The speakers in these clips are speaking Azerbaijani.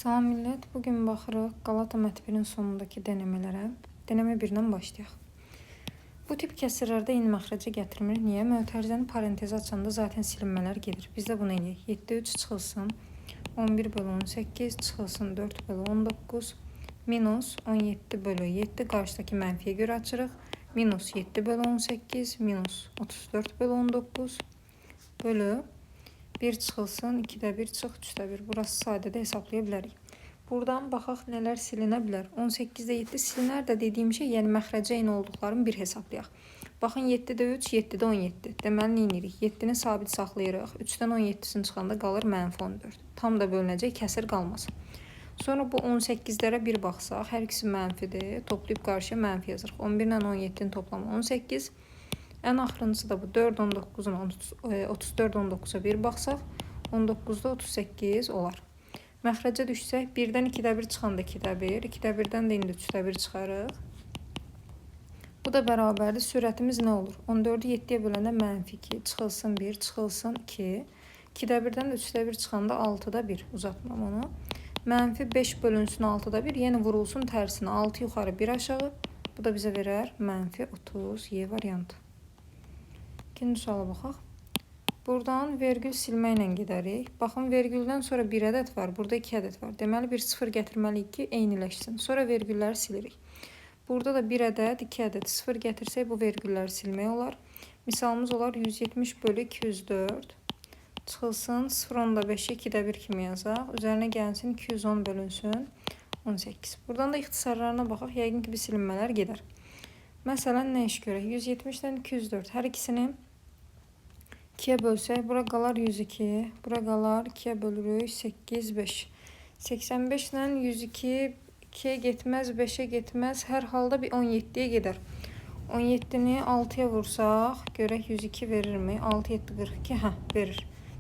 Salam millət, bugün baxırıq Qalata mətbərin sonundakı denəmələrə. Denəmə 1-dən başlayaq. Bu tip kəsirlərdə eyni məxrəcə gətirmir. Niyə? Mötərizəni parantezi açanda zaten silinmələr gedir. Biz də bunu eləyək. 7-3 çıxılsın 11/18 çıxılsın 4/19 minus 17/7 qarşıdakı mənfiyə görə açırıq. Minus 7/18 minus 34/19 bölü 1 çıxılsın, 2-də 1 çıx, 3-də 1. Burası sadədə hesablaya bilərik. Buradan baxaq nələr silinə bilər. 18-də 7 silinər də dediyim şey, yəni məxrəcə eyni olduqlarını bir hesablayaq. Baxın 7-də 3, 7-də 17. Deməli nə edirik? 7-ni sabit saxlayırıq. 3-dən 17-sini çıxanda qalır -14. Tam da bölünəcək, kəsir qalmasın. Sonra bu 18-lərə bir baxsaq, hər ikisi mənfidir. Toplayıb qarşıya mənfi yazırıq. 11 ilə 17-nin toplamı 18. Ən axırıncısı da bu 4-19-un 34-19-a bir baxsaq, 19-da 38 olar. Məxrəcə düşsək, 1-dən 2-də 1 çıxanda 2-də 1, 2-də 1-dən də indi 3-də 1 çıxarıq. Bu da bərabərdir. Sürətimiz nə olur? 14-ü 7-yə böləndə -2, çıxılsın 1, çıxılsın 2. 2-də 1-dən də 3-də 1 çıxanda 6-da 1, uzatmam onu. -5 bölünsün 6-da 1, yəni vurulsun tərsinə 6 yuxarı 1 aşağı. Bu da bizə verər -30, Y variantı. İkinci suala baxaq. Buradan vergül silməklə gedərik. Baxın, vergüldən sonra bir ədəd var, burada 2 ədəd var. Deməli, bir sıfır gətirməliyik ki, eyniləşsin. Sonra vergülləri silirik. Burada da bir ədəd, 2 ədəd sıfır gətirsək, bu vergülləri silmək olar. Misalımız olar 170/204. Çıxılsın 0.5-i 2-də 1 kimi yazaq. Üzərinə gəlsin 210 bölünsün 18. Buradan da ixtisarlarına baxaq. Yəqin ki, bir silinmələr gedər. Məsələn, nə iş görək? 170-dən 204. Hər ikisini 2-yə bölsək, bura qalar 102, bura qalar 2-yə bölürük 8, 5. 85 ilə 102 2-yə getməz, 5-ə getməz, hər halda bir 17-yə gedər. 17-ni 6-ya vursaq, görək 102 verirmi? 6, 7, 42, verir.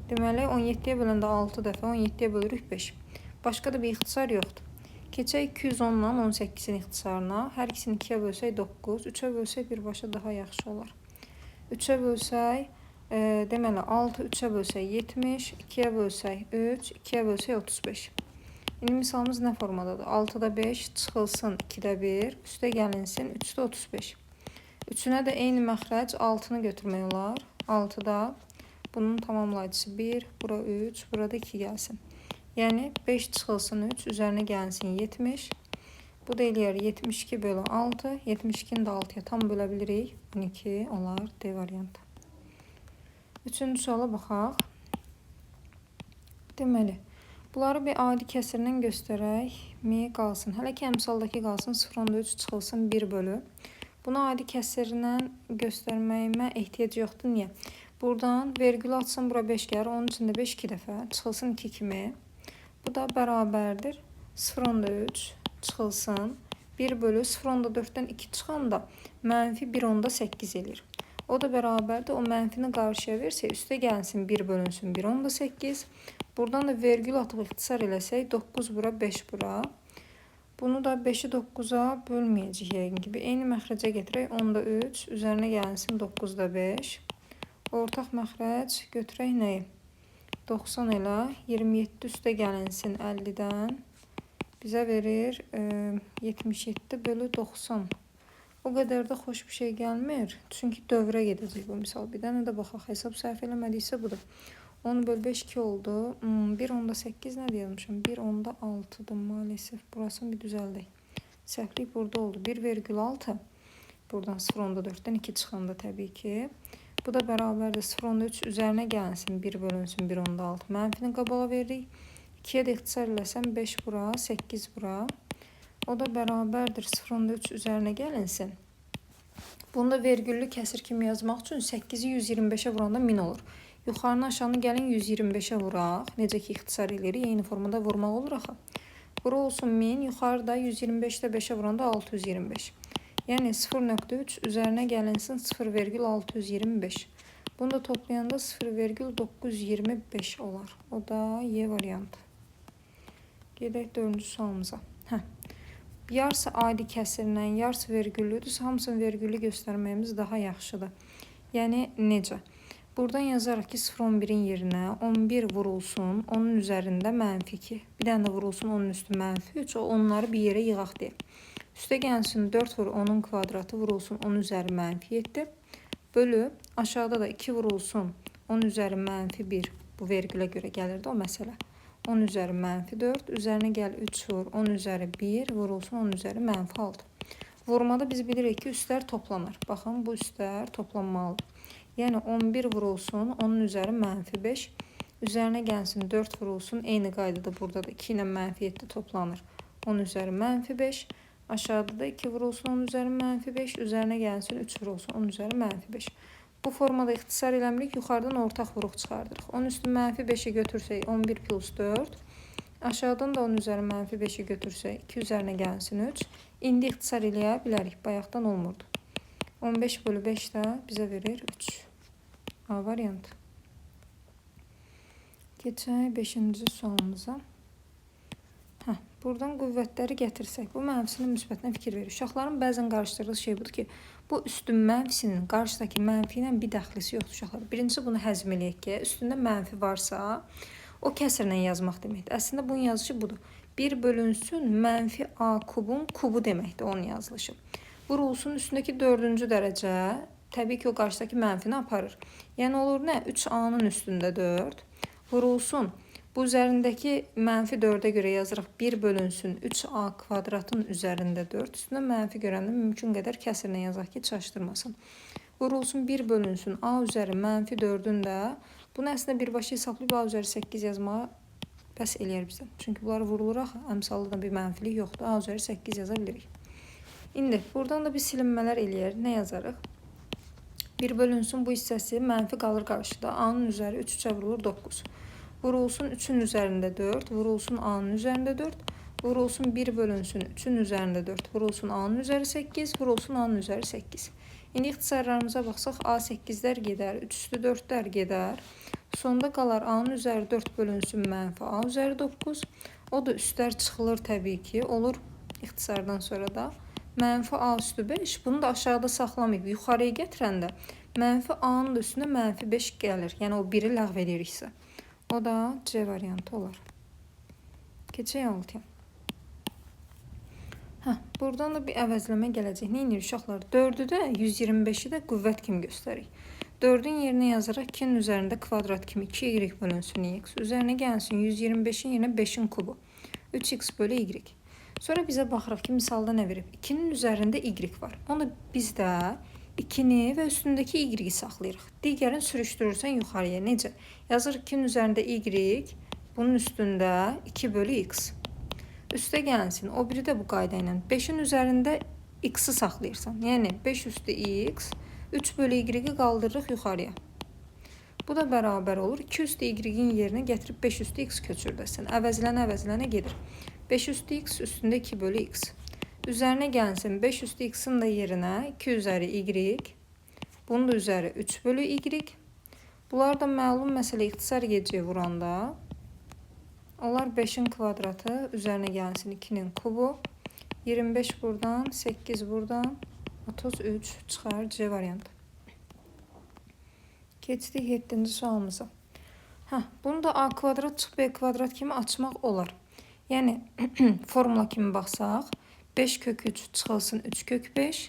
Deməli, 17-yə böləndə 6 dəfə, 17-yə bölürük 5. Başqa da bir ixtisar yoxdur. Keçək 210 ilə 18-in ixtisarına. Hər ikisini 2-yə bölsək 9, 3-ə bölsək birbaşa daha yaxşı olar. 3-ə bölsək, deməli 6, 3-ə bölsək 70, 2-yə bölsək 3, 2-yə bölsək 35. İndi misalımız nə formadadır? 6-da 5 çıxılsın 2-də 1, üstə gəlinsin 3-də 35. 3-ünə də eyni məxrəc 6-nı götürmək olar. 6-da bunun tamamlayıcısı 1, bura 3, burada 2 gəlsin. Yəni 5 çıxılsın 3, üzərinə gəlsin 70. Bu da eləyər 72/6, 72-ni də 6-ya tam bölə bilirik. 12 olar D variantı. Üçüncü suala baxaq. Deməli, bunları bir adi kəsirlə göstərək mi qalsın? Hələ ki, əmsaldakı qalsın 0.3 çıxılsın 1 bölü. Bunu adi kəsirlə göstərməyimə ehtiyac yoxdur. Niyə? Buradan vergül atsın, bura 5 gəlir. Onun üçün də 5 2 dəfə çıxılsın 2 kimi. Bu da bərabərdir 0.3 çıxılsın 1 bölü 0.4-dən 2 çıxanda -1.8 elir. O da bərabərdir. O mənfini qarşıya versə, üstə gəlsin 1 bölünsün 1.8. Buradan da vergül atıq ixtisar eləsək 9 bura 5 bura. Bunu da 5-i 9-a bölməyəcək yəqin gibi. Eyni məxrəcə gətirək 10-da 3, üzərinə gəlsin 9-da 5. Ortaq məxrəc götürək nəyi? 90 ilə 27 üstə gəlinsin 50-dən bizə verir 77/90. O qədər də xoş bir şey gəlmir. Çünki dövrə gedəcək bu misal. Bir dənə də baxaq. Hesab səhv eləmədiysə budur. 10/5 2 oldu. 1/8 nə yazmışam? 1/6'dır maalesef. Burasını bir düzəldək. Səhvlik burada oldu. 1,6. Buradan 0.4-dən 2 çıxanda təbii ki. Bu da bərabərdir 0.3 üzərinə gəlsin 1 bölünsün 1/6. Mənfini qabağa veririk. 2-yə də ixtisar eləsəm 5 bura, 8 bura. O da bərabərdir 0.3 üzərinə gəlinsin. Bunu da vergüllü kəsir kimi yazmaq üçün 8-i 125-ə vuranda 1000 olur. Yuxarını aşağını gəlin 125-ə vuraq. Necə ki ixtisar eləyirik, eyni formada vurmaq olur axı. Bura olsun 1000, yuxarıda 125-də 5-ə vuranda 625. Yəni 0.3 üzərinə gəlinsin 0,625. Bunu da toplayanda 0,925 olar. O da Y variantı. Gedək 4-cü sualımıza. Yarısı adi kəsirlə, yarısı vergüllüdür. Hamısını vergüllü göstərməyimiz daha yaxşıdır. Yəni necə? Buradan yazarıq ki 0,11-in yerinə 11 vurulsun, onun üzərində -2. Bir dənə də vurulsun, onun üstü -3. Onları bir yerə yığaq deyək. Üstə gəlsin 4 vur 10-un kvadratı vurulsun, onun üzəri -7. Bölü aşağıda da 2 vurulsun, onun üzəri -1. Bu vergülə görə gəlirdi o məsələ. 10 üzəri -4. Üzərinə gəl 3 vur, 10 üzəri 1 vurulsun, onun üzəri -6. Vurmada biz bilirik ki üstlər toplanır. Baxın bu üstlər toplanmalıdır. Yəni 11 vurulsun, onun üzəri -5. Üzərinə gəlsin 4 vurulsun. Eyni qaydada burada da 2 ilə -7 toplanır. 10 üzəri -5. Aşağıda da 2 vurulsun, onun üzəri -5. Üzərinə gəlsin 3 vurulsun, onun üzəri -5. Bu formada ixtisar eləmirik. Yuxarıdan ortaq vuruq çıxardırıq. 10 üstü -5'i götürsək 11 plus 4. Aşağıdan da 10 üzəri -5'i götürsək 2 üzərinə gəlsin 3. İndi ixtisar eləyə bilərik. Bayaqdan olmurdu. 15 bölü 5 də bizə verir 3. A variantı. Keçək 5-ci sualımıza. Buradan qüvvətləri gətirsək, bu mənfisinin müsbətinə fikir verir. Uşaqların bəzən qarışdırdığı şey budur ki, bu üstün mənfisinin qarşıdakı mənfi ilə bir dəxlisi yoxdur uşaqlar. Birincisi bunu həzm eləyək ki, üstündə mənfi varsa, o kəsrlə yazmaq deməkdir. Əslində bunun yazılışı budur. 1 bölünsün mənfi A kubun kubu deməkdir onun yazılışı. Vurulsun üstündəki 4-cü dərəcə, təbii ki o qarşıdakı mənfini aparır. Yəni olur nə? 3A'nın üstündə 4. Vurulsun. Bu üzərindəki -4'ə görə yazırıq 1 bölünsün 3A kvadratın üzərində 4. Üstündə mənfi görəndə mümkün qədər kəsrlə yazaq ki çaşdırmasın. Vurulsun 1 bölünsün A üzəri -4'ün də. Bunu əslində birbaşa hesablayıb A üzəri 8 yazmağa bəs eləyər bizə. Çünki bunları vuruluraq, əmsalda da bir mənfilik yoxdur. A üzəri 8 yaza bilirik. İndi buradan da bir silinmələr eləyər. Nə yazarıq? 1 bölünsün bu hissəsi mənfi qalır qarşıda. A'nın üzəri 3-3'ə vurulur 9. Vurulsun 3'ün üzərində 4, vurulsun A'nın üzərində 4, vurulsun 1 bölünsün 3'ün üzərində 4, vurulsun A'nın üzəri 8, vurulsun A'nın üzəri 8. İndi ixtisarlarımıza baxsaq A 8'lər gedər, 3 üstü 4'lər gedər. Sonda qalar A'nın üzəri 4 bölünsün mənfi A üzəri 9. O da üstlər çıxılır təbii ki, olur ixtisardan sonra da. Mənfi A üstü 5, bunu da aşağıda saxlamayıb yuxarıya gətirəndə mənfi A'nın da üstünə -5 gəlir. Yəni o 1'i ləğv ediriksə. O da C variantı olar. Keçək 6-ya. Buradan da bir əvəzləmə gələcək. Nə edirik uşaqlar? 4'ü də 125'i də qüvvət kimi göstərik. 4'ün yerinə yazaraq 2'nin üzərində kvadrat kimi 2y bölünsün x. Üzərinə gəlsin 125'in yerinə 5'in kubu. 3x bölü y. Sonra bizə baxırıq ki, misalda nə verib? 2'nin üzərində y var. Onu biz də 2'ni və üstündəki y saxlayırıq. Digərini sürüşdürürsən yuxarıya. Necə? Yazırıq 2'nin üzərində y, bunun üstündə 2 bölü x. Üstə gəlsin. O biri də bu qayda ilə. 5'in üzərində x'i saxlayırsan. Yəni 5 üstü x, 3 bölü y-i qaldırırıq yuxarıya. Bu da bərabər olur. 2 üstü y-in yerinə gətirib 5 üstü x köçürdəsən. Əvəzlənə gedir. 5 üstü x üstündə 2 bölü x. Üzərinə gəlsin 5 üstü x'in də yerinə 2 üzəri y. Bunun da üzəri 3 bölü y. Bunlar da məlum məsələ ixtisar gecəyə vuranda. Onlar 5'in kvadratı, üzərinə gəlsin 2'nin kubu. 25 buradan, 8 buradan, 33 çıxar C variantı. Keçdik 7-ci sualımıza. Bunu da A kvadrat çıx B kvadrat kimi açmaq olar. Yəni formula kimi baxsaq, 5 kök 3 çıxılsın 3 kök 5.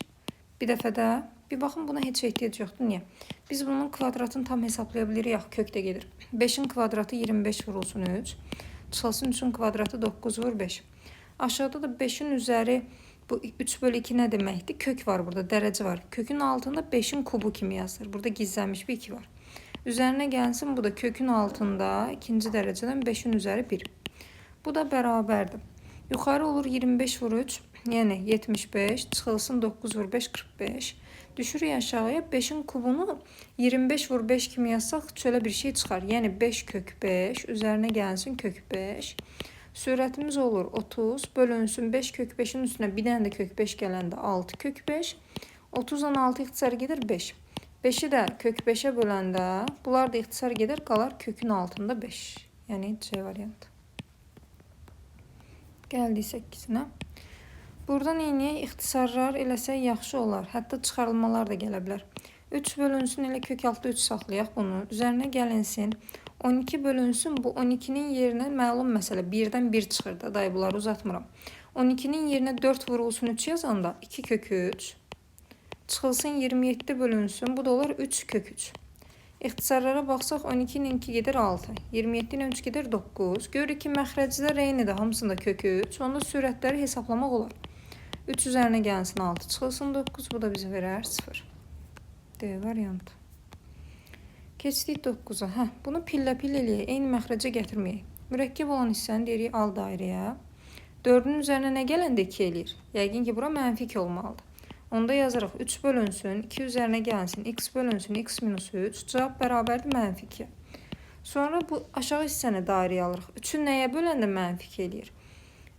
Bir dəfə də, bir baxın buna heç ehtiyac yoxdur. Niyə? Biz bunun kvadratını tam hesablaya bilirik, yaxı kök də gedir. 5'in kvadratı 25 vurulsun 3. Çıxılsın 3'ün kvadratı 9 vur 5. Aşağıda da 5'in üzəri bu 3 bölü 2 nə deməkdir? Kök var burada, dərəcə var. Kökün altında 5'in kubu kimi yazılır. Burada gizlənmiş bir 2 var. Üzərinə gəlsin, bu da kökün altında ikinci dərəcədən 5'in üzəri 1. Bu da bərabərdir. Yuxarı olur 25 vur 3, yəni 75, çıxılsın 9 vur 5, 45. Düşürük aşağıya 5'in kubunu 25 vur 5 kimi yazsaq çölə bir şey çıxar. Yəni 5 kök 5, üzərinə gəlsin kök 5. Sürətimiz olur 30, bölünsün 5 kök 5'in üstünə bir dənə də kök 5 gələndə 6 kök 5. 30'dan 6 ixtisar gedir 5. 5'i də kök 5'ə böləndə bunlar da ixtisar gedir, qalar kökün altında 5. Yəni C variantı. Gəldik 8-nə. Buradan eyniyə ixtisarlar eləsək yaxşı olar. Hətta çıxarılmalar da gələ bilər. 3 bölünsün, elə kök altı 3 saxlayaq bunu. Üzərinə gəlinsin. 12 bölünsün, bu 12'nin yerinə məlum məsələ 1-dən 1 çıxır da, day bunları uzatmıram. 12'nin yerinə 4 vurulsun 3 yazanda 2 kök 3. Çıxılsın 27 bölünsün, bu da olur 3 kök 3. İxtisarlara baxsaq 12 ilə 2 gedir 6. 27 ilə 3 gedir 9. Görürük ki, məxrəclər eynidir, hamısında kök 3. Onda sürətləri hesablamaq olar. 3 üzərinə gəlsin 6, çıxılsın 9, bu da bizi verər 0. D variantı. Keçdik 9-a. Bunu pillə-pill eləyək, eyni məxrəcə gətirməyək. Mürəkkəb olan hissəni deyirik al dairəyə. 4'ün üzərinə nə gələndə 2 eləyir? Yəqin ki, bura mənfi 2 olmalıdır. Onda yazırıq 3 bölünsün, 2 üzərinə gəlsin, x bölünsün, x minus 3. Cavab bərabərdir mənfi 2. Sonra bu aşağı hissəni dairəyə alırıq. 3'ü nəyə böləndə mənfi 2 eləyir?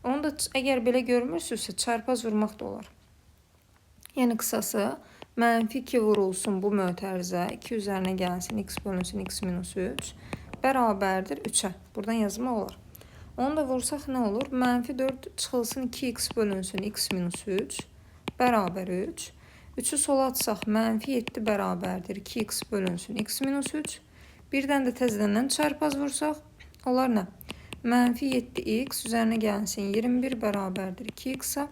Onu da əgər belə görmürsünüzsə, çarpaz vurmaq da olar. Yəni qısası, mənfi 2 vurulsun bu mötərizə, 2 üzərinə gəlsin, x bölünsün, x minus 3, bərabərdir 3'ə. Buradan yazmaq olar. Onu da vursaq nə olur? Mənfi 4 çıxılsın, 2x bölünsün, x minus 3, bərabər 3. 3'ü sola atsaq, mənfi 7 bərabərdir, 2x bölünsün, x minus 3. Birdən də təzədəndən çarpaz vursaq, onlar nə? Mənfi 7x üzərinə gəlsin, 21 bərabərdir 2x-a.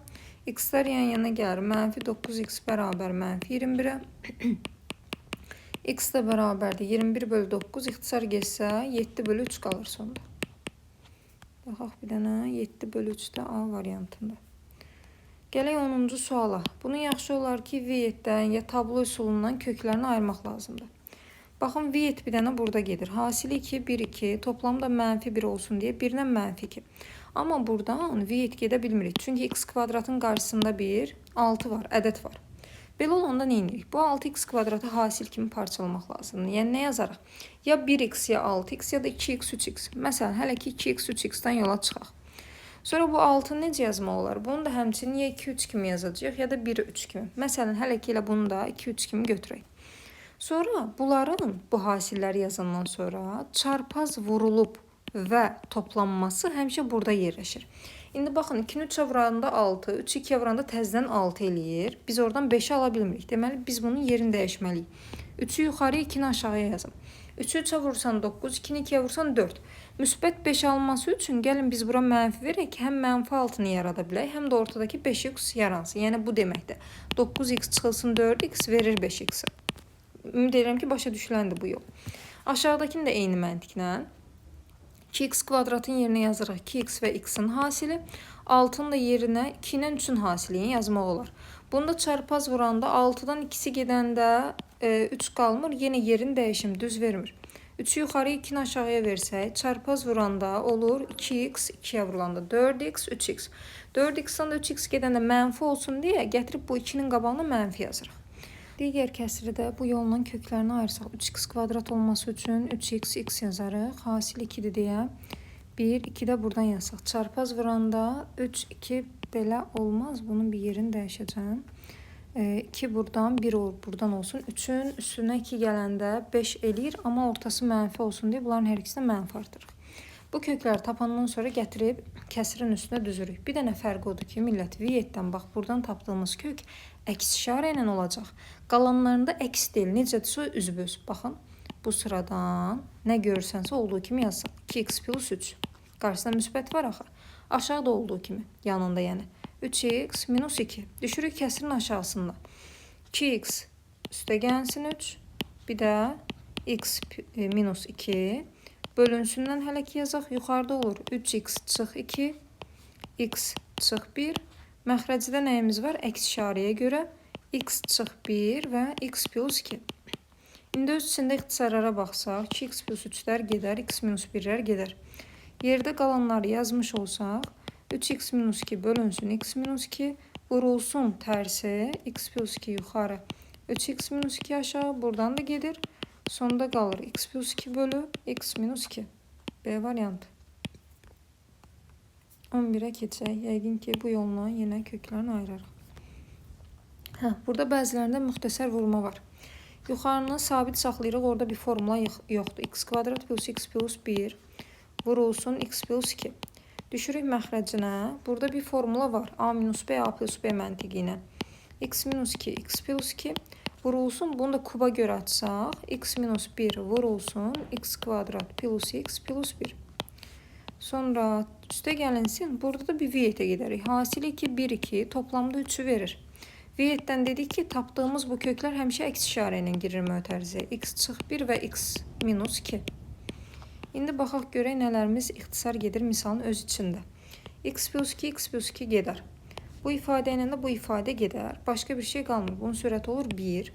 X'lər yan-yana gəlir. Mənfi 9x bərabər mənfi 21'ə. X də bərabərdir 21 bölü 9. İxtisar geçsə 7 bölü 3 qalır sonda. Baxaq bir dənə 7 bölü 3-də A variantında. Gələk 10-cu suala. Bunu yaxşı olar ki, V7-dən ya tablo üsulundan köklərini ayırmaq lazımdır. Baxın, V7 bir dənə burada gedir. Hasili 2, 1, 2. Toplamda mənfi 1 olsun deyə 1-dən mənfi 2. Amma buradan V7 gedə bilmirik. Çünki x kvadratın qarşısında 1, 6 var, ədəd var. Belə olanda nə edirik? Bu 6x kvadratı hasil kimi parçalamaq lazımdır. Yəni nə yazarıq? Ya 1x, ya 6x, ya da 2x, 3x. Məsələn, hələ ki 2x, 3x-dən yola çıxaq. Sonra bu 6-nı necə yazmaq olar? Bunu da həmçinin ya 2, 3 kimi yazacaq, ya da 1, 3 kimi. Məsələn, hələ ki elə bunu da 2, 3 kimi götürək. Sonra bunların bu hasilləri yazandan sonra çarpaz vurulub və toplanması həmişə burada yerləşir. İndi baxın, 2-ni 3-ə vuranda 6, 3-ü 2-yə vuranda təzədən 6 eləyir. Biz oradan 5-i ala bilmirik. Deməli, biz bunun yerini dəyişməliyik. 3-ü yuxarıya, 2-ni aşağıya yazım. 3-ü 3-ə vursan 9, 2-ni 2-yə vursan 4. Müsbət 5 alması üçün gəlin biz bura mənfi verək ki, həm mənfi 6-nı yarada bilək, həm də ortadakı 5x yaransın. Yəni bu deməkdir. 9x çıxılsın 4x verir 5x. Ümid edirəm ki, başa düşüləndir bu yol. Aşağıdakini də eyni məntiqlə 2x kvadratın yerinə yazırıq 2x və x-in hasili. 6'nın da yerinə 2 ilə 3'ün hasilini yazmaq olar. Bunda çarpaz vuranda 6'dan 2'si gedəndə 3 qalmır. Yenə yerin dəyişim düz vermir. 3'ü yuxarıya 2'ni aşağıya versək, çarpaz vuranda olur 2x, 2'yə vurulanda 4x, 3x. 4x-dan da 3x gedəndə mənfi olsun deyə gətirib bu 2'nin qabağına mənfi yazırıq. Digər kəsridə bu yolla köklərini ayırsaq 3x kvadrat olması üçün 3x, x yazarıq. Hasil 2'dir deyə 1, 2 də buradan yazsaq. Çarpaz vuranda 3, 2 belə olmaz. Bunun bir yerini dəyişəcəm. 2 buradan, 1 buradan olsun. 3'ün üstünə 2 gələndə 5 eləyir. Amma ortası mənfi olsun deyə bunların hər ikisinə mənfi artırıq. Bu kökləri tapandan sonra gətirib kəsirin üstünə düzürük. Bir dənə fərq odur ki, millət V7-dən bax buradan tapdığımız kök əks işarə ilə olacaq. Qalanlarında əks deyil. Necədirsə üzbəüz. Baxın, bu sıradan nə görürsənsə olduğu kimi yazsaq. 2x plus 3. Qarşısında müsbət var axı. Aşağıda olduğu kimi. Yanında yəni. 3x minus 2. Düşürük kəsirin aşağısında. 2x üstə gəlsin 3. Bir də x minus 2. Bölünsündən hələ ki yazaq. Yuxarıda olur 3x çıx 2. X çıx 1. Məxrəcdə nəyimiz var? Əks işarəyə görə x çıx 1 və x plus 2. İndi öz içində ixtisarlara baxsaq, 2x plus 3-lər gedər, x minus 1-lər gedər. Yerdə qalanları yazmış olsaq, 3x minus 2 bölünsün x minus 2, vurulsun tərsi, x plus 2 yuxarı, 3x minus 2 aşağı, buradan da gedir. Sonda qalır x plus 2 bölü x minus 2. B variantı. 11'ə keçək. Yəqin ki, bu yolla yenə köklərini ayırarıq. Burada bəzilərində müxtəsər vurma var. Yuxarını sabit saxlayırıq. Orada bir formula yoxdur. X kvadrat plus x plus 1 vurulsun x plus 2. Düşürük məxrəcinə. Burada bir formula var. A minus B, A plus B məntiqi ilə. X minus 2, x plus 2. vurulsun. Bunu da kuba görə açsaq, x minus 1 vurulsun, x kvadrat plus x plus 1. Sonra üstə gəlinsin. Burada da bir viyetə gedərik. Hasili 2, 1, 2. Toplamda 3'ü verir. Viyetdən dedik ki, tapdığımız bu köklər həmişə əks işarə ilə girir mötərizəyə. X çıx 1 və x minus 2. İndi baxaq görək nələrimiz ixtisar gedir misalın öz içində. X plus 2, x plus 2 gedər. Bu ifadə ilə də bu ifadə gedər. Başqa bir şey qalmır. Bunun sürəti olur 1.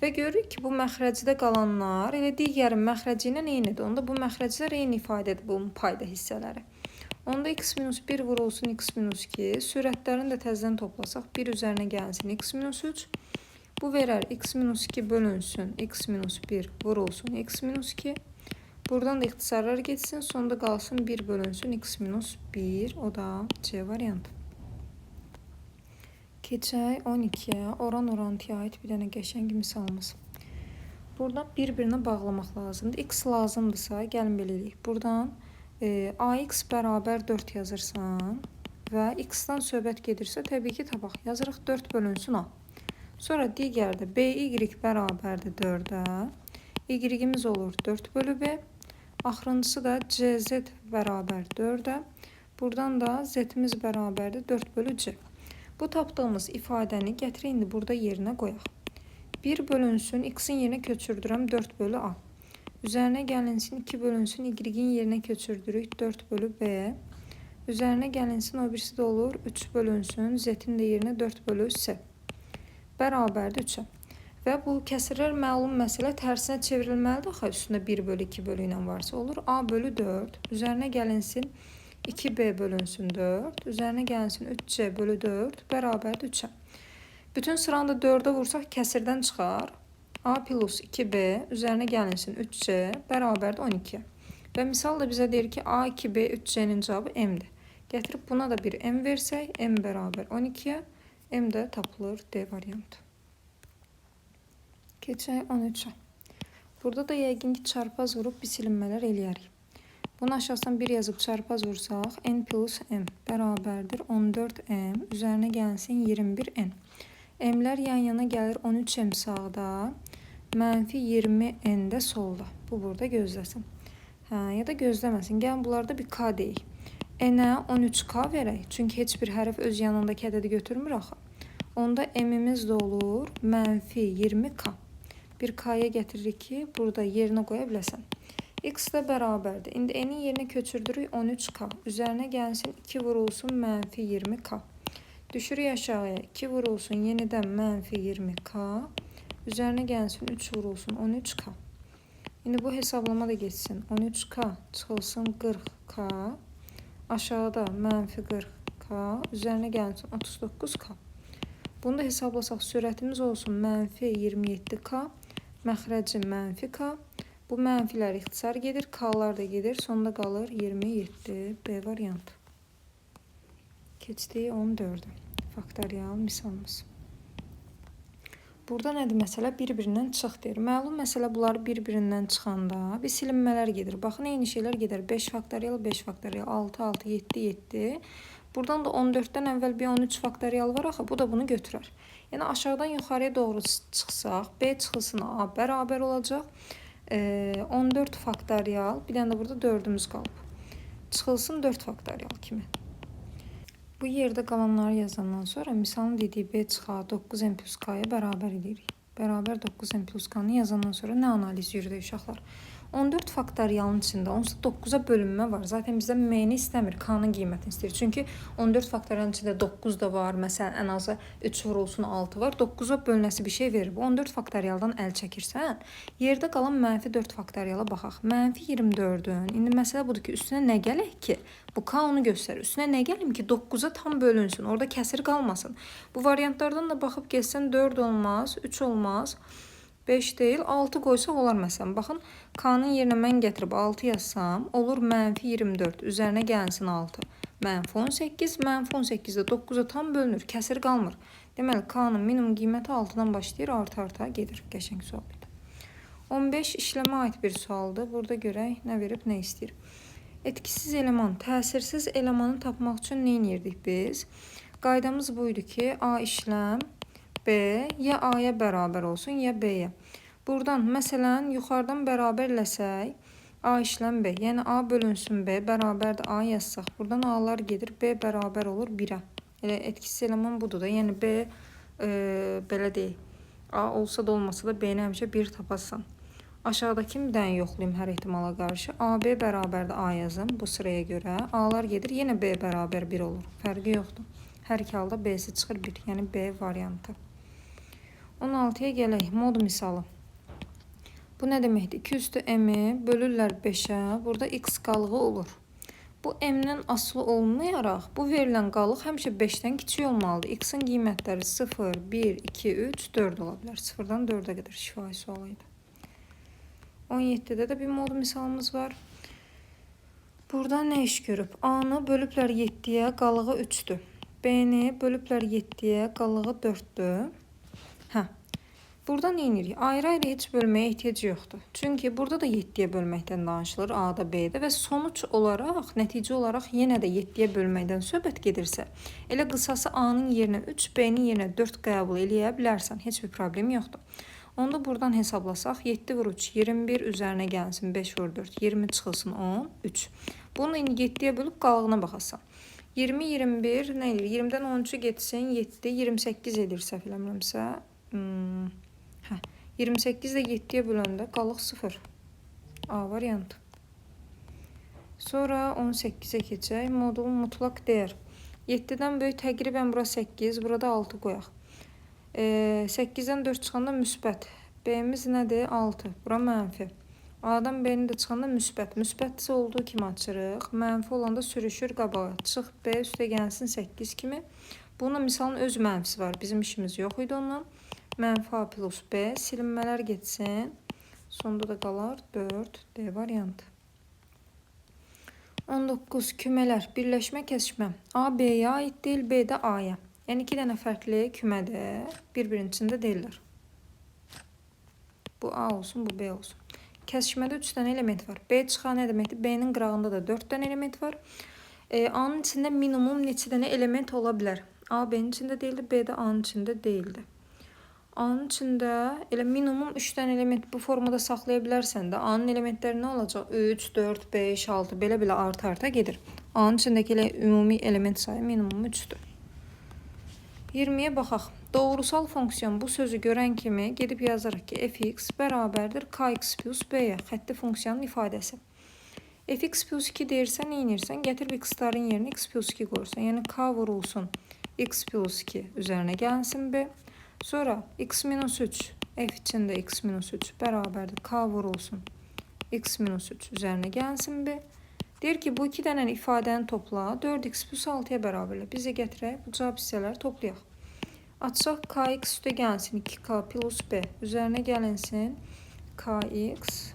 Və görürük ki, bu məxrəcdə qalanlar elə digərin məxrəci ilə eynidir. Onda bu məxrəclər eyni ifadədir bunun payda hissələri. Onda x minus 1 vurulsun x minus 2. Sürətlərini də təzədən toplasaq 1 üzərinə gəlsin x minus 3. Bu verər x minus 2 bölünsün x minus 1 vurulsun x minus 2. Buradan da ixtisarlar geçsin. Sonda qalsın 1 bölünsün x minus 1. O da C variantı. Keçək 12'yə oran-orantıya aid bir dənə qəşəng misalımız. Burada bir-birinə bağlamaq lazımdır. X lazımdırsa gəlin belə eləyək. Buradan AX bərabər 4 yazırsan və X-dan söhbət gedirsə təbii ki tapaq. Yazırıq 4 bölünsün A. Sonra digərdə BY bərabərdir 4'ə. Y-imiz olur 4 bölü B. Axırıncısı da CZ bərabər 4'ə. Buradan da Z-imiz bərabərdir 4 bölü C. Bu tapdığımız ifadəni gətirək indi burada yerinə qoyaq. 1 bölünsün, x-in yerinə köçürdürəm 4 bölü A. Üzərinə gəlinsin 2 bölünsün, y-in yerinə köçürdürük 4 bölü B. Üzərinə gəlinsin o birisi də olur 3 bölünsün, z-in də yerinə 4 bölü C. Bərabərdir 3'ə. Və bu kəsirlər məlum məsələ tərsinə çevrilməlidir. Axı üstündə 1 bölü 2 bölü ilə varsa olur. A bölü 4. Üzərinə gəlinsin 2B bölünsün 4. Üzərinə gəlsin 3C bölü 4 bərabərdir 3'ə. Bütün sıranı da 4'ə vursaq kəsirdən çıxar. A plus 2B üzərinə gəlinsin 3C bərabərdir 12'yə. Və misal da bizə deyir ki, A, 2B, 3C'nin cavabı M'dir. Gətirib buna da bir M versək, M bərabər 12'yə. M də tapılır D variantı. Keçək 13'ə. Burada da yəqin ki, çarpaz vurub bir silinmələr eləyərik. Bunu aşağıdan 1 yazıb çarpaz vursaq, n plus m bərabərdir 14m. Üzərinə gəlsin 21n. M'lər yan yana gəlir 13m sağda, mənfi 20n də solda. Bu burada gözləsin. Ya da gözləməsin. Gəlin bunlarda bir k deyik. N'ə 13k verək. Çünki heç bir hərf öz yanındakı ədədi götürmür axı. Onda m'imiz də olur mənfi 20k. Bir k'ya gətiririk ki, burada yerinə qoya biləsən. X də bərabərdir. İndi n'in yerinə köçürdürük 13k. Üzərinə gəlsin 2 vurulsun mənfi 20k. Düşürük aşağıya 2 vurulsun yenidən mənfi 20k. Üzərinə gəlsin 3 vurulsun 13k. İndi bu hesablama da geçsin. 13k çıxılsın 40k. Aşağıda mənfi 40k. Üzərinə gəlsin 39k. Bunu da hesablasaq sürətimiz olsun mənfi 27k. Məxrəci mənfi k. Bu mənfilər ixtisar gedir, k'lar da gedir. Sonda qalır 27 B variantı. Keçdik 14'ə. Faktorial misalımız. Burada nədir məsələ? Bir-birindən çıx deyir. Məlum məsələ bunlar bir-birindən çıxanda bir silinmələr gedir. Baxın, eyni şeylər gedir. 5 faktorial, 5 faktorial, 6, 6, 7, 7. Buradan da 14'dən əvvəl bir 13 faktorial var axı. Bu da bunu götürər. Yəni aşağıdan yuxarıya doğru çıxsaq, B çıxılsın A bərabər olacaq. 14 faktorial, bir dənə də burada 4'ümüz qalıb. Çıxılsın 4 faktorial kimi. Bu yerdə qalanları yazandan sonra misalın dediyi B çıxar 9n plus k'ya bərabər edirik. Bərabər 9n plus k'nı yazandan sonra nə analiz yürüdü uşaqlar? 14 faktorialın içində onsuz da 9'a bölünmə var. Zaten bizdən m-ni istəmir, k-nın qiymətini istəyir. Çünki 14 faktorialın içində 9 da var. Məsələn, ən azı 3 vurulsun 6 var. 9'a bölünəsi bir şey verir. Bu 14 faktorialdan əl çəkirsən, yerdə qalan mənfi 4 faktoriala baxaq. Mənfi 24'ün. İndi məsələ budur ki, üstünə nə gələk ki? Bu k onu göstərir. Üstünə nə gəlim ki, 9'a tam bölünsün. Orada kəsir qalmasın. Bu variantlardan da baxıb gəlsən 4 olmaz, 3 olmaz. 5 deyil, 6 qoysaq olar məsələn. Baxın, k'nın yerinə mən gətirib 6 yazsam, olur mənfi 24. Üzərinə gəlsin 6. Mənfi 18, mənfi 18 də 9'a tam bölünür, kəsir qalmır. Deməli, k'nın minimum qiyməti 6'dan başlayır, arta gedir. Qəşəng sual idi. 15 işləmə aid bir sualdır. Burada görək nə verib, nə istəyir. Etkisiz eleman, təsirsiz elemanı tapmaq üçün nə edirdik biz? Qaydamız buydu ki, A işləm B ya A'ya bərabər olsun, ya B'yə. Buradan məsələn yuxarıdan bərabərləsək, A işlən B, yəni A bölünsün B bərabərdir A yazsaq, buradan A'lar gedir, B bərabər olur 1-ə. Elə etkisiz eleman budur da, yəni B belə deyil. A olsa da olmasa da B-ni həmişə 1 tapasan. Aşağıdakı bir dənə yoxlayayım hər ehtimala qarşı. AB bərabərdir A yazım bu sıraya görə. A'lar gedir, yenə B bərabər 1 olur. Fərqi yoxdur. Hər iki halda B'si çıxır 1, yəni B variantı. 16-ya gələk, mod misalı. Bu nə deməkdir? 2 üstü m-i bölürlər 5-ə, burada x qalığı olur. Bu m-dən asılı olmayaraq, bu verilən qalıq həmişə 5-dən kiçik olmalıdır. X-in qiymətləri 0, 1, 2, 3, 4 ola bilər. 0-dan 4-ə qədər şifahi sual idi. 17-də də bir mod misalımız var. Burada nə iş görüb? A-nı bölüblər 7-yə, qalığı 3-dür. B-ni bölüblər 7-yə, qalığı 4-dür. Burada nə edirik? Ayrı-ayrı heç bölməyə ehtiyac yoxdur. Çünki burada da 7-yə bölməkdən danışılır, A-da, B-də və sonuç olaraq, nəticə olaraq yenə də 7-yə bölməkdən söhbət gedirsə, elə qısası A-nın yerinə 3, B-nin yerinə 4 qəbul eləyə bilərsən, heç bir problem yoxdur. Onda buradan hesablasaq, 7 vur 3, 21 üzərinə gəlsin, 5 vur 4, 20 çıxılsın 10, 3. Bunu 7-yə bölüb qalığına baxasan. 20, 21 nə edir? 20-dən 13-ü getsin, 7, 28 edir səhv eləmirəmsə. 28 də 7-yə böləndə qalıq 0. A variantı. Sonra 18-ə keçək. Modulun mutlaq dəyər. 7-dən böyük təqribən bura 8, burada 6 qoyaq. 8-dən 4 çıxanda müsbət. B-miz nədir? 6. Bura mənfi. A-dan B-ni də çıxanda müsbət. Müsbətsə olduğu kimi açırıq. Mənfi olanda sürüşür qabağa. Çıx B üstə gəlsin 8 kimi. Bununla misalın öz mənfisi var. Bizim işimiz yox idi ondan. Mənfi A plus B. Silinmələr getsin. Sonda da qalar 4. D variantı. 19. Kümələr. Birləşmə, kəsişmə. A B-yə aid deyil, B də A-ya. Yəni 2 dənə fərqli kümədə bir-birinin içində deyirlər. Bu A olsun, bu B olsun. Kəsişmədə 3 dənə element var. B çıxan nə deməkdir? B-nin qırağında da 4 dənə element var. A-nın içində minimum neçə dənə element ola bilər? A B-nin içində deyildi, B də A-nın içində deyildi. A-nın içində elə minimum 3 dənə element bu formada saxlaya bilərsən də, A-nın elementləri nə olacaq? 3, 4, 5, 6, belə-belə arta-arta gedir. A-nın içindəki ümumi element sayı minimum 3-dür. 20-yə baxaq. Doğrusal fonksiyon bu sözü görən kimi gedib yazarıq ki, fx bərabərdir kx plus b-yə, xətti funksiyonun ifadəsi. Fx plus 2 deyirsən, nə inirsən? Gətirib x-ların yerinə x plus 2 qoyursan. Yəni k vurulsun x plus 2 üzərinə gəlsin b. Sonra x minus 3, f içində x minus 3 bərabərdir k vurulsun x minus 3 üzərinə gəlsin b. Deyir ki, bu iki dənə ifadəni topla, 4x plus 6-ya bərabərlə. Bizə gətirək, bu cavab hissələri toplayaq. Açsaq kx üstə gəlsin 2k plus b üzərinə gəlinsin kx.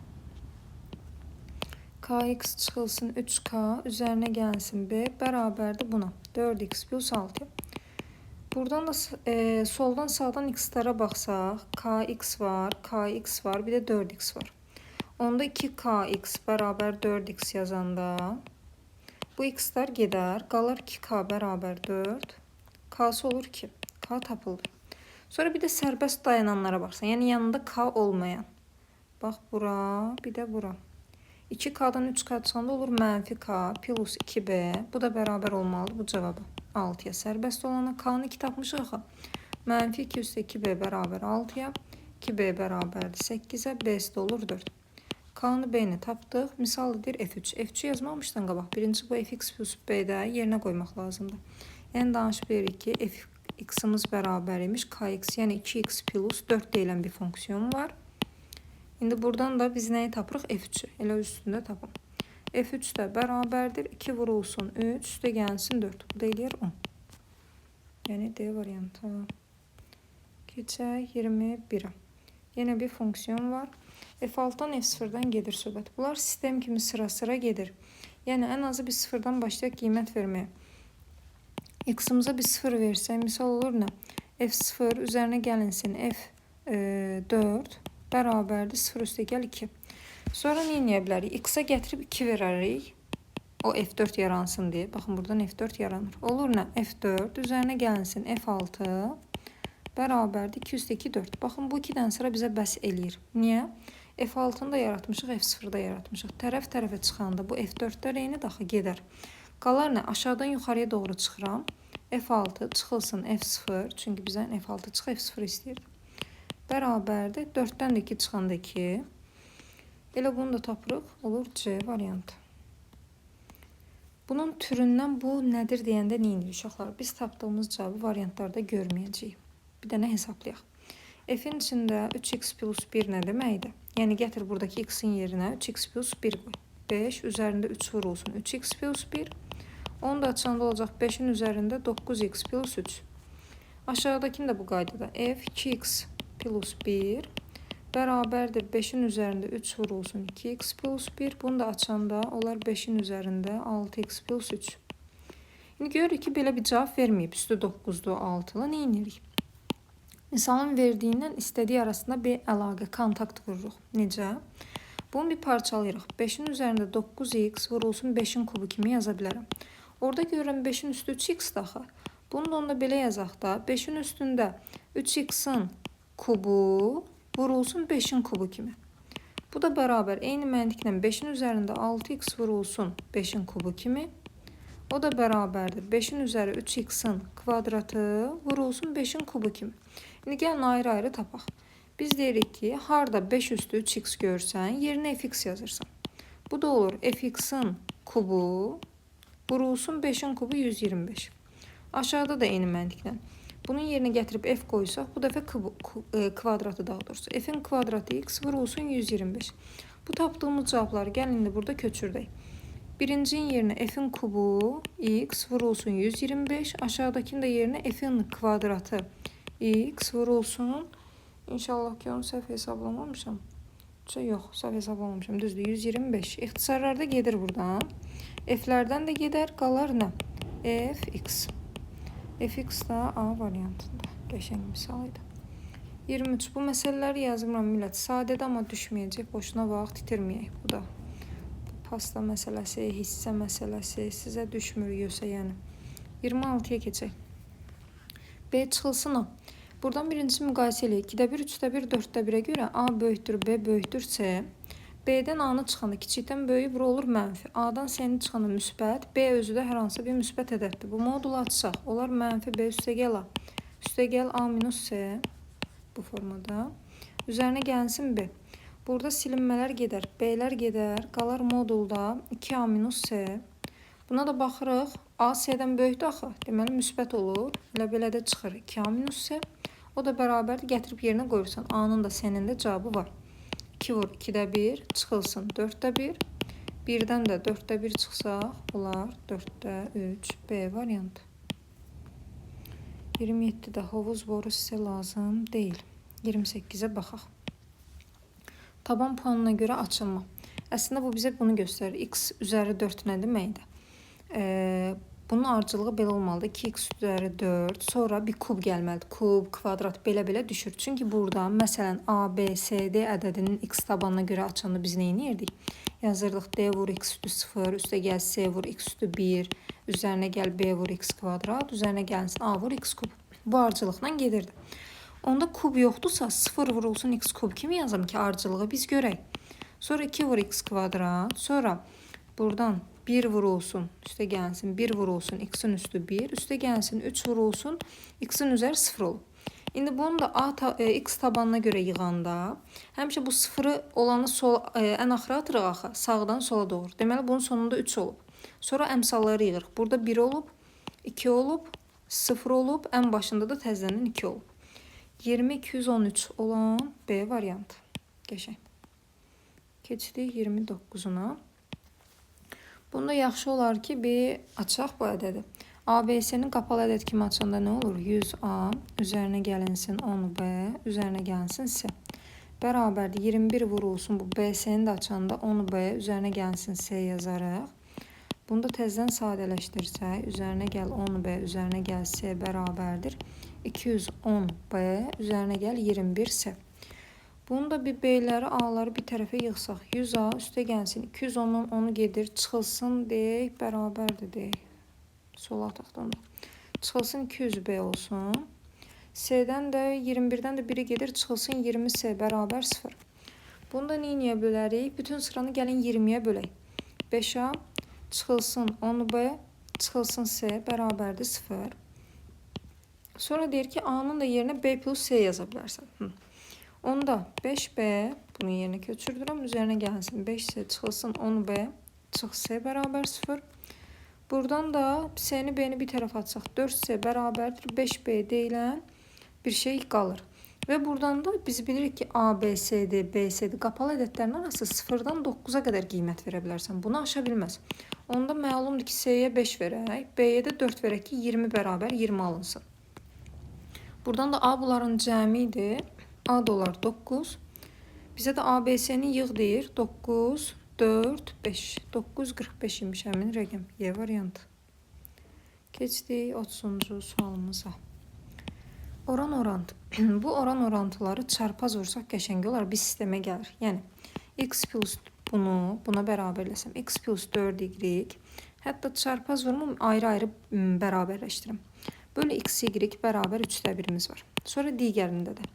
Kx çıxılsın 3k üzərinə gəlsin b bərabərdir buna 4x plus 6. Buradan da soldan sağdan x-lara baxsaq, kx var, bir də 4x var. Onda 2kx bərabər 4x yazanda bu x-lar gedər, qalar 2k bərabər 4. K-sı olur ki, k tapıldı. Sonra bir də sərbəst dayananlara baxsan, yəni yanında k olmayan. Bax bura, bir də bura. 2k'dan 3k çıxanda olur mənfi k plus 2b. Bu da bərabər olmalıdır bu cavabı. 6-ya sərbəst olana k-nı 2 tapmışıq axı. Mənfi 2 üstə 2b bərabər 6-ya. 2b bərabərdir 8-ə. b-si də olur 4. K-nı b-ni tapdıq. Misal edir f3. f3 yazmamışdan qabaq. Birinci bu fx plus b-də yerinə qoymaq lazımdır. Yəni danışıb deyirik ki, x-imiz bərabər imiş kx, yəni 2x plus 4 deyilən bir fonksiyon var. İndi buradan da biz nəyi tapırıq? f3'ü. Elə üstündə tapım. f3 də bərabərdir. 2 vurulsun 3, üstə gəlsin 4. Bu da eləyər 10. Yəni D variantı. Keçək 21-ə. Yenə bir fonksiyon var. f6-dan f0-dan gedir söhbət. Bunlar sistem kimi sıra-sıra gedir. Yəni ən azı bir 0-dan başlayaq qiymət verməyə. X-imıza bir 0 versək, misal olur nə? f0 üzərinə gəlinsin f4 bərabərdir 0 üstə gəl 2. Sonra nə edə bilərik? X-a gətirib 2 verərik. O f4 yaransın deyə. Baxın buradan f4 yaranır. Olur nə? f4 üzərinə gəlinsin f6 bərabərdir 2 üstə 2, 4. Baxın, bu 2 dənə sıra bizə bəs eləyir. Niyə? F6-nı da yaratmışıq, F0-ı da yaratmışıq. Tərəf-tərəfə çıxanda bu F4-də eyni daxı gedər. Qalar nə? Aşağıdan yuxarıya doğru çıxıram. F6 çıxılsın F0. Çünki bizdən F6 çıx F0 istəyirdi. Bərabərdir 4-dən də 2 çıxanda 2. Elə bunu da tapırıq. Olur C variantı. Bunun türündən bu nədir deyəndə neyini uşaqlar? Biz tapdığımız cavabı variantlarda görməyəcəyik. Bir dənə hesablayaq. F-in içində 3x plus 1 nə deməkdir? Yəni gətir buradakı x-in yerinə 3x plus 1 qoy. 5 üzərində 3 vurulsun 3x plus 1. Onu da açanda olacaq 5-in üzərində 9x plus 3. Aşağıdakini də bu qaydada. F 2x plus 1 bərabərdir 5-in üzərində 3 vurulsun 2x plus 1. Bunu da açanda olar 5-in üzərində 6x plus 3. İndi görürük ki, belə bir cavab verməyib. Üstü 9-dur, 6-lı. Nə edirik? Misalın verdiyindən istədiyi arasında bir əlaqə, kontakt qururuq. Necə? Bunu bir parçalayırıq. 5-in üzərində 9x vurulsun 5-in kubu kimi yaza bilərəm. Orada görürəm 5-in üstü 3x daxı. Bunu da onda belə yazaq da. 5-in üstündə 3x-in kubu vurulsun 5-in kubu kimi. Bu da bərabər. Eyni məntiqlə 5-in üzərində 6x vurulsun 5-in kubu kimi. O da bərabərdir. 5-in üzəri 3x-in kvadratı vurulsun 5-in kubu kimi. İndi gəlin ayrı-ayrı tapaq. Biz deyirik ki, harda 5 üstü 3x görsən, yerinə fx yazırsan. Bu da olur fx-in kubu vurulsun 5-in kubu 125. Aşağıda da eyni məntiqlə. Bunun yerinə gətirib f qoysaq, bu dəfə kvadratı daha doğrusu. F-in kvadratı x vurulsun 125. Bu tapdığımız cavabları gəlin indi burada köçürdək. Birincinin yerinə f-in kubu x vurulsun 125. Aşağıdakinin də yerinə f-in kvadratı x vurulsun. İnşallah ki onu səhv hesablamamışam. Yox, səhv hesablamamışam. Düzdür, 125. İxtisarlarda gedir buradan. F-lərdən də gedər, qalar nə? Fx. Fx da A variantında. Qəşəng misal idi. 23. Bu məsələləri yazmıram millət. Sadədə amma düşməyəcək. Boşuna vaxt itirməyək. Bu da pasta məsələsi, hissə məsələsi sizə düşmür yoxsa yəni. 26-ya keçək. B çıxılsın A. Buradan birincisi müqayisə eləyək. 2-də 1, 3-də 1, 4-də 1-ə görə A böyükdür, B böyükdür C. B-dən A-nı çıxanda kiçikdən böyük bura olur mənfi. A-dan C-ni çıxanda müsbət, B özü də hər hansı bir müsbət ədəddir. Bu modulu açsaq, olar mənfi B üstə gəl A. Üstə gəl A minus C bu formada. Üzərinə gəlsin B. Burada silinmələr gedər, B-lər gedər, qalar modulda 2A minus C. Buna da baxırıq, A C-dən böyükdür axı, deməli müsbət olur. Elə belə də çıxır 2A minus C. O da bərabərdir, gətirib yerinə qoyursan. A-nın da C-nin də cavabı var. 2 vur 2-də 1, çıxılsın 4-də 1. 1-dən də 4-də 1 çıxsaq, olar 4-də 3, B variantı. 27-də hovuz boru sizə lazım deyil. 28-ə baxaq. Taban puanına görə açılma. Əslində bu bizə bunu göstərir. X üzəri 4 nə deməkdir? Bunun ardıcılığı belə olmalıdır. 2x üzəri 4, sonra bir kub gəlməlidir. Kub, kvadrat belə-belə düşür. Çünki burada məsələn A, B, C, D ədədinin x tabanına görə açanda biz nə edirdik? Yazırdıq D vur x üstü 0, üstə gəl C vur x üstü 1, üzərinə gəl B vur x kvadrat, üzərinə gəlsin A vur x kub. Bu ardıcılıqla gedirdi. Onda kub yoxdursa 0 vurulsun x kub kimi yazım ki ardıcılığı biz görək. Sonra 2 vur x kvadrat, sonra buradan 1 vurulsun, üstə gəlsin, 1 vurulsun, x-in üstü 1, üstə gəlsin, 3 vurulsun, x-in üzəri 0 olur. İndi bunu da x tabanına görə yığanda, həmişə bu 0-ı olanı ən axıra atırıq axı, sağdan sola doğru. Deməli, bunun sonunda 3 olub. Sonra əmsalları yığırıq. Burada 1 olub, 2 olub, 0 olub, ən başında da təzədən 2 olub. 20-213 olan B variantı. Qəşəng. Keçdik 29-una. Bunda yaxşı olar ki, bir açaq bu ədədi. ABC-nin qapalı ədəd kimi açanda nə olur? 100A, üzərinə gəlinsin 10B, üzərinə gəlsin C. Bərabərdir 21 vurulsun, bu BC-ni də açanda 10B, üzərinə gəlsin C yazarıq. Bunu da təzdən sadələşdirsək, üzərinə gəl 10B, üzərinə gəl C bərabərdir 210B, üzərinə gəl 21C. Bunu da bir B-ləri, A-ları bir tərəfə yığsaq. 100A üstə gəlsin. 210-un 10'u gedir. Çıxılsın deyək. Bərabərdir deyək. Sola ataqdan da. Çıxılsın 200B olsun. S-dən də 21-dən də biri gedir, çıxılsın 20S bərabər 0. Bunu da neyə bölərik? Bütün sıranı gəlin 20-yə bölək. 5A çıxılsın 10B, çıxılsın S bərabərdir 0. Sonra deyir ki, A'nın da yerinə B plus S yaza bilərsən. Onda 5B, bunu yerinə köçürdürəm, üzərinə gəlsin 5S çıxılsın 10B, çıx S bərabər 0. Buradan da S-ni B-ni bir tərəf atsaq 4S bərabərdir 5B deyilən bir şey qalır. Və buradan da biz bilirik ki, A, B, C, D, B, C, D qapalı ədədlərin arası 0-dan 9-a qədər qiymət verə bilərsən. Bunu aşa bilməz. Onda məlumdur ki, C-yə 5 verək, B-yə də 4 verək ki, 20 bərabər 20 alınsın. Buradan da A bunların cəmidir. A da olar 9. Bizə də A, B, C-ni yığ deyir. 9, 4, 5. 945 imiş həmin rəqəm. Y variantı. Keçdik 30-cu sualımıza. Oran orantı. Bu oran orantıları çarpaz vursaq qəşəng olar, bir sistemə gəlir. Yəni, x plus bunu, buna bərabərləsəm, x plus 4y, hətta çarpaz vurmum ayrı-ayrı bərabərləşdirim. Bölü x, y bərabər 3də 1-imiz var. Sonra digərində də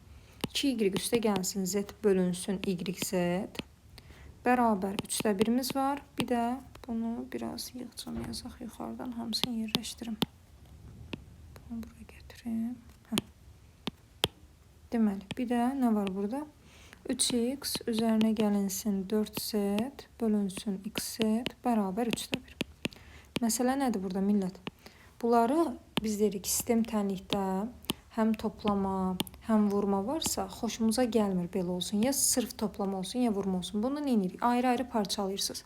2y üstə gəlsin, z bölünsün y, z bərabər 3də 1-imiz var. Bir də bunu biraz yığcam yazaq yuxarıdan, hamısını yerləşdirim. Bunu buraya gətirim. Deməli, bir də nə var burada? 3x üzərinə gəlinsin 4z bölünsün xz bərabər 3də 1. Məsələ nədir burada millət? Bunları biz deyirik sistem tənlikdə həm toplama, həm vurma varsa xoşumuza gəlmir belə olsun. Ya sırf toplama olsun, ya vurma olsun. Bunu nə edirik? Ayrı-ayrı parçalayırsınız.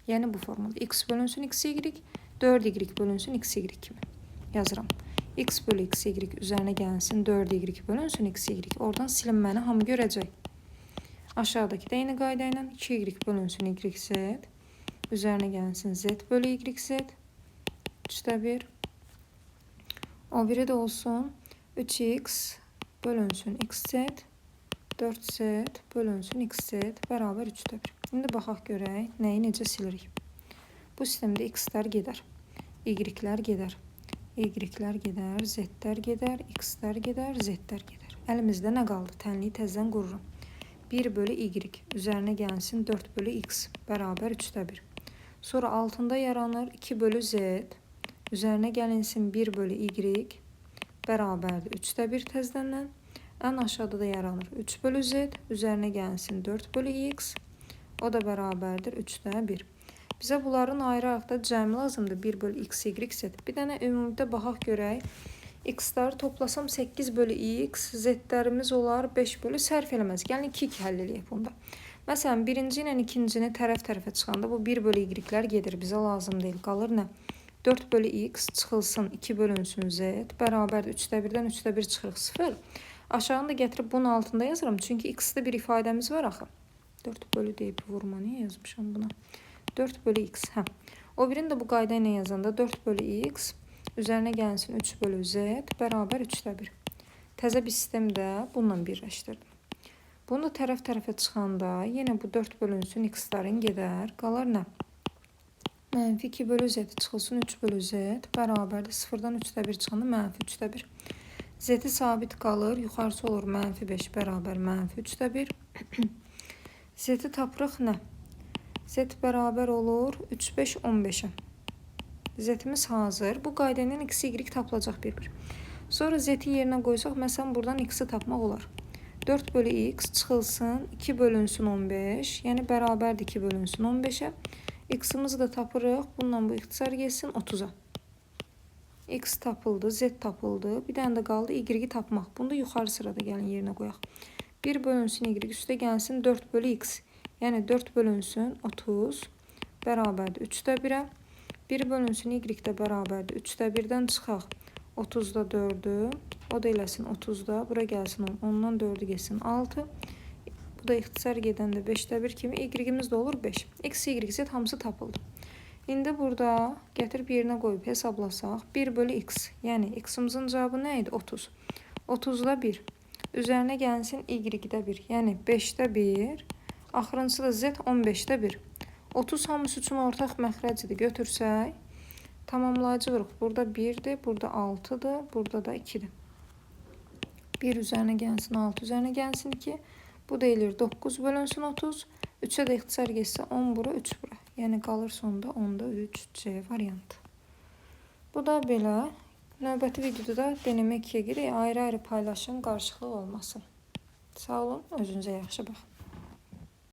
Yəni bu formada x bölünsün xy, 4y bölünsün xy kimi yazıram. X bölü xy üzərinə gəlsin 4y bölünsün xy. Oradan silinməni hamı görəcək. Aşağıdakı da eyni qayda ilə 2y bölünsün yz. Üzərinə gəlsin z bölü yz. 3də 1. O biri də olsun 3x bölünsün xz. 4z bölünsün xz bərabər 3də 1. İndi baxaq görək nəyi necə silirik. Bu sistemdə x-lər gedər, y-lər gedər. Y-lər gedər, z-lər gedər, x-lər gedər, z-lər gedər. Əlimizdə nə qaldı? Tənliyi təzdən qururum. 1 bölü y üzərinə gəlsin 4 bölü x bərabər 3də 1. Sonra altında yaranır 2 bölü z üzərinə gəlinsin 1 bölü y bərabərdir 3də 1 təzdəndən. Ən aşağıda da yaranır 3 bölü z üzərinə gəlsin 4 bölü x. O da bərabərdir 3də 1. Bizə bunların ayrı-ayrı da cəmi lazımdır. 1 bölü x, y, z. Bir dənə ümumidə baxaq görək. X-ləri toplasam 8 bölü x, z-lərimiz olar 5 bölü sərf eləməz. Gəlin 2-2 həll eləyək bunda. Məsələn, birinci ilə ikincini tərəf-tərəfə çıxanda bu 1 bölü y-lər gedir. Bizə lazım deyil. Qalır nə? 4 bölü x çıxılsın 2 bölünsün z bərabərdir 3də 1-dən 3də 1 çıxırıq 0. Aşağını da gətirib bunun altında yazıram. Çünki x-də bir ifadəmiz var axı. 4 bölü deyib vurma. Niyə yazmışam buna? 4 bölü x. O birini də bu qayda ilə yazanda 4 bölü x üzərinə gəlsin 3 bölü z bərabər 3də 1. Təzə bir sistemdə bununla birləşdirdim. Bunu da tərəf-tərəfə çıxanda yenə bu 4 bölünsün x-ların gedər. Qalar nə? Mənfi 2 bölü z çıxılsın 3 bölü z bərabərdir 0-dan 3də 1 çıxanda mənfi 3də 1. Z-i sabit qalır. Yuxarısı olur mənfi 5 bərabər mənfi 3də 1. Z-i tapırıq nə? Z bərabər olur 3, 5, 15-ə. Z-imiz hazır. Bu qayda ilə x, y tapılacaq bir-bir. Sonra z-i yerinə qoysaq, məsələn, buradan x-i tapmaq olar. 4 bölü x çıxılsın 2 bölünsün 15. Yəni bərabərdir 2 bölünsün 15-ə. X-imizi də tapırıq. Bununla bu ixtisar geçsin 30-a. X tapıldı, z tapıldı. Bir dənə də qaldı y-i tapmaq. Bunu da yuxarı sırada gəlin yerinə qoyaq. 1 bölünsün y üstə gəlsin 4 bölü x. Yəni 4 bölünsün 30 bərabərdir 3də 1-ə. 1 bölünsün y də bərabərdir 3də 1-dən çıxaq 30-da 4-ü. O da eləsin 30-da. Bura gəlsin 10. Ondan 4-ü geçsin 6. Bu da ixtisar gedəndə 5də 1 kimi. Y-imiz də olur 5. X, y, z hamısı tapıldı. İndi burada gətirib yerinə qoyub hesablasaq 1 bölü x. Yəni x-imizin cavabı nə idi? 30. 30-da 1. Üzərinə gəlsin y-də 1. Yəni 5də 1. Axırıncısı da z 15də 1. 30 hamısı üçün ortaq məxrəcidir. Götürsək, tamamlayıcı vuruq. Burada 1-dir, burada 6-dır, burada da 2-dir. 1 üzərinə gəlsin 6 üzərinə gəlsin 2. Bu da eləyir 9 bölünsün 30. 3'ə də ixtisar getsə 10 bura 3 bura. Yəni qalır sonda 10'da 3 C variantı. Bu da belə. Növbəti videoda denəmə 2-yə girik. Ayrı-ayrı paylaşım, qarışıqlıq olmasın. Sağ olun, özünüzə yaxşı baxın.